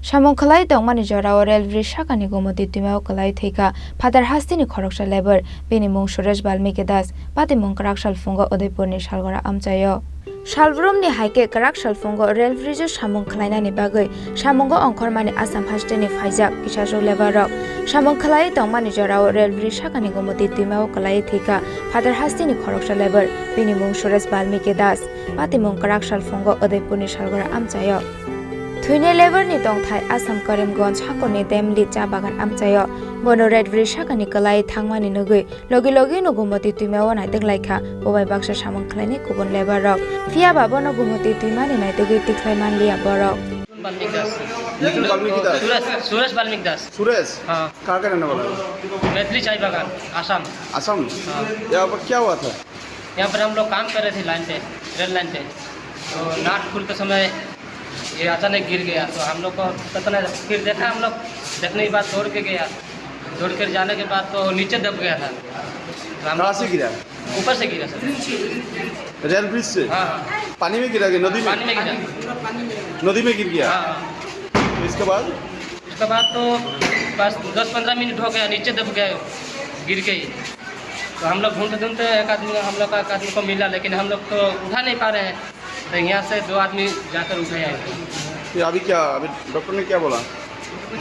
Samung Khlaiwi Tongmani Jorao Railway Sakani Gomati Twimao Khlaiwi ThowikhaPhatar Hasteni Khorang level Binimung Suresh Balmiki Das Patimung Karakshal Fungo Udaipurni Salgora Amchayo Shalvrumni Haike Karakshal Fungo Railway Samung Khlainani Bagai Samungo Onkhormani Assam Hasteni Faizak Kishajo Levarok Samung Khlaiwi Tongmani Jorao Railway Sakani Gomati Twimao Khlaiwi ThowikhaPhatar Hasteni Khorang level Binimung Suresh Balmiki Das Patimung Karakshal Fungo Udaipurni Salgora Amchayo Thuine lever ni tongthai Assam Karimganj Hakoni Demli cha bagan amchayo bono Railway Sakani Khlaiwi thangmani nugui logi no Gomati Twimao naidek laikha bobai baksa Samung Khlaini kubun lever rok fiaba bono Gomati Twimani naidek tiklaiman liya borok Suresh Valmiki दास सुरेश हाँ कहाँ का रहने वाला है? मैथिली चाय बागान आसाम असम हाँ यहाँ पर क्या हुआ था? यहाँ पर हम लोग काम कर रहे थे लाइन पे रेल लाइन पे तो नाट खुलते समय ये अचानक गिर गया तो हम लोग को पता नहीं फिर देखा हम लोग देखने के बाद दौड़ के गया दौड़ कर जाने के बाद तो नीचे दब गया था तो कहाँ से गिरा? ऊपर से गिरा सर रेल ब्रिज से? हाँ पानी में गिरा गया? नदी में? पानी में गिरा नदी में गिर गया? हाँ तो इसके बाद तो बस 10-15 मिनट हो गया नीचे दब गया गिर गई तो हम लोग ढूंढते एक आदमी हम लोग का एक आदमी को मिला लेकिन हम लोग तो उठा नहीं पा रहे हैं तो यहाँ से 2 आदमी जाकर उठे आए फिर अभी क्या? अभी डॉक्टर ने क्या बोला?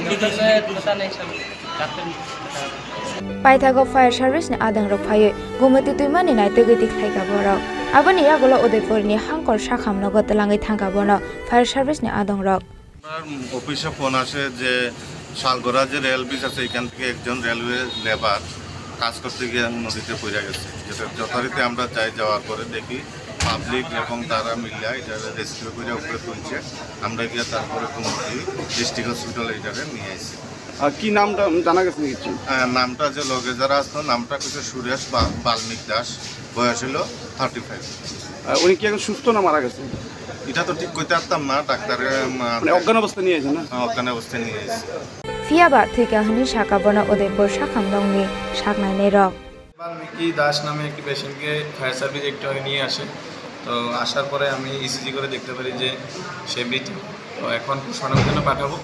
डॉक्टर से पता नहीं सब doctor Paithago Fire Service ni adang rok phaye Gomati Twimani naidek tiklaiga borok aboni yagola Udaipur ni hangkor sakham nogo telangai thangka bono Fire Service ni adang rok অফিসে ফোন আসে যে শালগড়া যে রেল ব্রিজ আছে এখান থেকে একজন railway labour কাজ করতে গিয়ে নদীতে পড়ে গেছে যেটা যথারীতি আমরা যাই যাওয়ার পরে দেখি পাবলিক এবং তারা মিলিয়া এটা রেস্কিউ করে উপরে তুলছে আমরা গিয়ে তারপরে কুমতি ডিস্ট্রিক্ট হসপিটালে এটাকে নিয়ে আসি কি নামটা জানা গেছে কিছু? নামটা যে লগে যারা আসতো নামটা কিছু সুরেশ বাল্মীকি দাস বয়স হলো 35 উনি কি এখন সুস্থ না মারা গেছে? এটা তো ঠিক কইতে পারতাম না ডাক্তারের মানে অজ্ঞান অবস্থা নিয়ে আছে না? অজ্ঞান অবস্থায় নিয়ে এসেছে fiaba thika hni shaka bono Udaipur sakham dongni saknai nei rok Valmiki Das নামে একটি পেশেন্টকে ফায়ার সার্ভিস একটু আগে নিয়ে আসে তো আসার পরে আমি ইসিজি করে দেখতে পারি যে সে মৃত তো এখন পোস্টমর্টমের জন্য পাঠাবো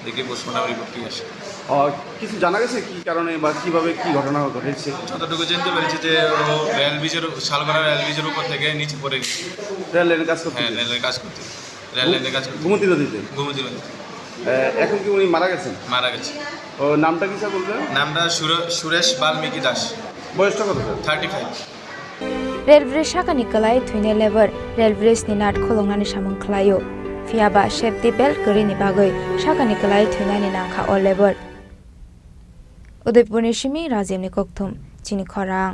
দেখি পোস্টমর্টম রিপোর্ট কি আসে কিছু জানা গেছে কি কারণে বা কিভাবে কি ঘটনা ঘটেছে? যতটুকু জানতে পেরেছি যে ও রেল ব্রিজের শালগড়া রেল ব্রিজের উপর থেকে নিচে পড়ে গেছে রেল লাইনের কাজ করতে? হ্যাঁ রেলের কাজ করতে রেল লাইনের কাজ করতে ঘুমতি নদীতে? ঘুমতি নদী এখন কি উনি মারা গেছেন? মারা গেছে ও নামটা কি স্যার বলবেন? নামটা সুরেশ বাল্মীকি দাস বয়সটা কত sir? 35 Railway Sakani Khlaiwi thuine lever Railway ni nat kholongnani Samung Khlaiwi fiaba safety belt gori bagai Sakani Khlaiwi thuinani nangkha o lever Udaipurni Shimi Rajimni Kokthum Chini Khorang